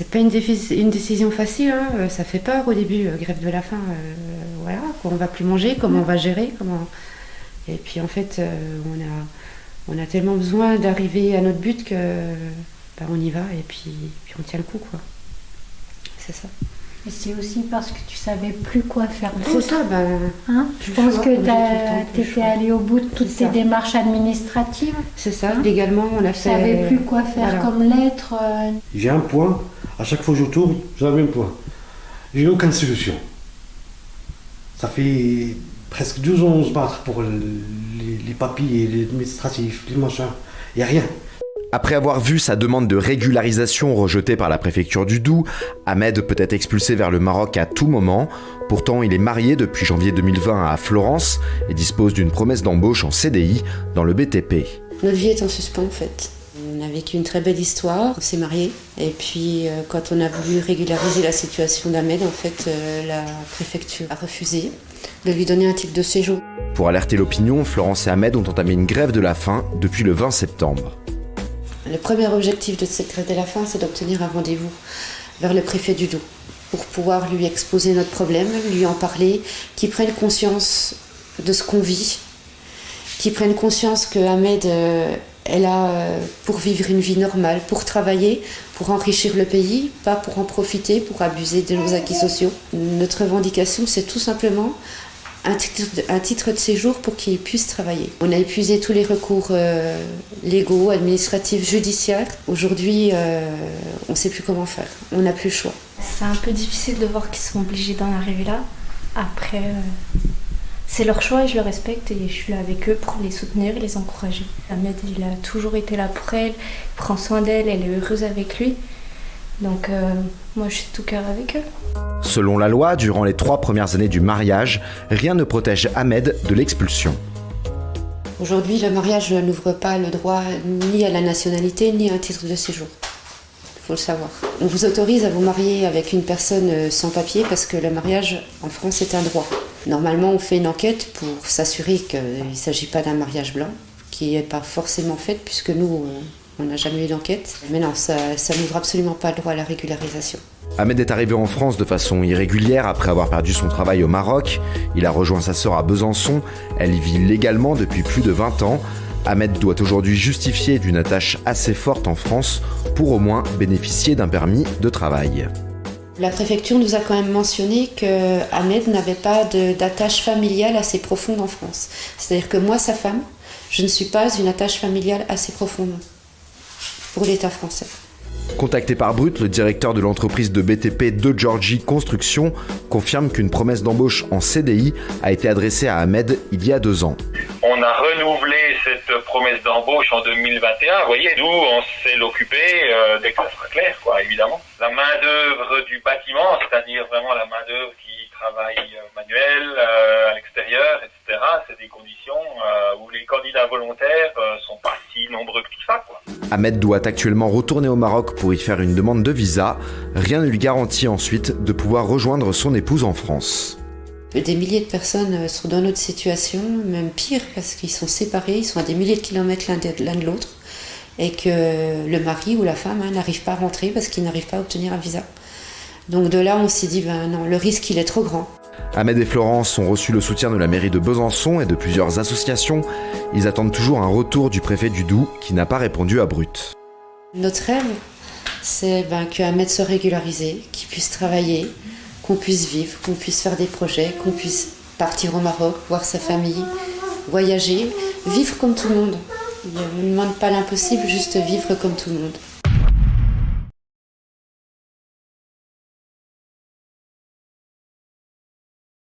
c'est pas une décision facile, hein. Ça fait peur au début, grève de la faim, voilà, quoi, on va plus manger, comment on va gérer, Et puis en fait, on a tellement besoin d'arriver à notre but que on y va et puis on tient le coup, quoi. C'est ça. Et c'est aussi parce que tu savais plus quoi faire d'autre. C'est ça, Je pense que tu étais allée au bout de toutes ces démarches administratives. C'est ça, légalement on a fait... Tu savais plus quoi faire comme lettre. J'ai un point, à chaque fois que je tourne, j'ai le même point. J'ai aucune solution. Ça fait presque 12 ans qu'on se bat pour les papiers, les administratifs, les machins. Il n'y a rien. Après avoir vu sa demande de régularisation rejetée par la préfecture du Doubs, Ahmed peut être expulsé vers le Maroc à tout moment. Pourtant, il est marié depuis janvier 2020 à Florence et dispose d'une promesse d'embauche en CDI dans le BTP. Notre vie est en suspens en fait. On a vécu une très belle histoire, on s'est mariés. Et puis quand on a voulu régulariser la situation d'Ahmed, en fait, la préfecture a refusé de lui donner un titre de séjour. Pour alerter l'opinion, Florence et Ahmed ont entamé une grève de la faim depuis le 20 septembre. Le premier objectif de cette grève de la faim, c'est d'obtenir un rendez-vous vers le préfet du Doubs pour pouvoir lui exposer notre problème, lui en parler, qu'il prenne conscience de ce qu'on vit, qu'il prenne conscience que Ahmed est là pour vivre une vie normale, pour travailler, pour enrichir le pays, pas pour en profiter, pour abuser de nos acquis sociaux. Notre revendication, c'est tout simplement un titre de séjour pour qu'il puisse travailler. On a épuisé tous les recours légaux, administratifs, judiciaires. Aujourd'hui, on ne sait plus comment faire. On n'a plus le choix. C'est un peu difficile de voir qu'ils sont obligés d'en arriver là. Après, c'est leur choix et je le respecte et je suis là avec eux pour les soutenir et les encourager. Ahmed, il a toujours été là pour elle, il prend soin d'elle, elle est heureuse avec lui. Donc moi, je suis de tout cœur avec eux. Selon la loi, durant les 3 premières années du mariage, rien ne protège Ahmed de l'expulsion. Aujourd'hui, le mariage n'ouvre pas le droit ni à la nationalité, ni à un titre de séjour. Il faut le savoir. On vous autorise à vous marier avec une personne sans papier parce que le mariage en France est un droit. Normalement, on fait une enquête pour s'assurer qu'il ne s'agit pas d'un mariage blanc, qui n'est pas forcément fait puisque nous, on n'a jamais eu d'enquête. Mais non, ça n'ouvre absolument pas le droit à la régularisation. Ahmed est arrivé en France de façon irrégulière après avoir perdu son travail au Maroc. Il a rejoint sa sœur à Besançon. Elle y vit légalement depuis plus de 20 ans. Ahmed doit aujourd'hui justifier d'une attache assez forte en France pour au moins bénéficier d'un permis de travail. La préfecture nous a quand même mentionné que Ahmed n'avait pas d'attache familiale assez profonde en France. C'est-à-dire que moi, sa femme, je ne suis pas une attache familiale assez profonde pour l'État français. Contacté par Brut, le directeur de l'entreprise de BTP de Georgie Construction confirme qu'une promesse d'embauche en CDI a été adressée à Ahmed il y a 2 ans. On a renouvelé cette promesse d'embauche en 2021. Vous voyez, nous, on sait l'occuper dès que ça sera clair, quoi, évidemment. La main-d'œuvre du bâtiment, c'est-à-dire vraiment la main-d'œuvre qui travaille manuel, à l'extérieur, etc., c'est des conditions où les candidats volontaires sont pas si nombreux que tout ça, quoi. Ahmed doit actuellement retourner au Maroc pour y faire une demande de visa. Rien ne lui garantit ensuite de pouvoir rejoindre son épouse en France. Des milliers de personnes sont dans notre situation, même pire, parce qu'ils sont séparés, ils sont à des milliers de kilomètres l'un de l'autre, et que le mari ou la femme n'arrive pas à rentrer parce qu'ils n'arrivent pas à obtenir un visa. Donc de là, on s'est dit, non, le risque, il est trop grand. Ahmed et Florence ont reçu le soutien de la mairie de Besançon et de plusieurs associations. Ils attendent toujours un retour du préfet du Doubs qui n'a pas répondu à Brut. Notre rêve, c'est que Ahmed soit régularisé, qu'il puisse travailler, qu'on puisse vivre, qu'on puisse faire des projets, qu'on puisse partir au Maroc, voir sa famille, voyager, vivre comme tout le monde. On ne demande pas l'impossible, juste vivre comme tout le monde.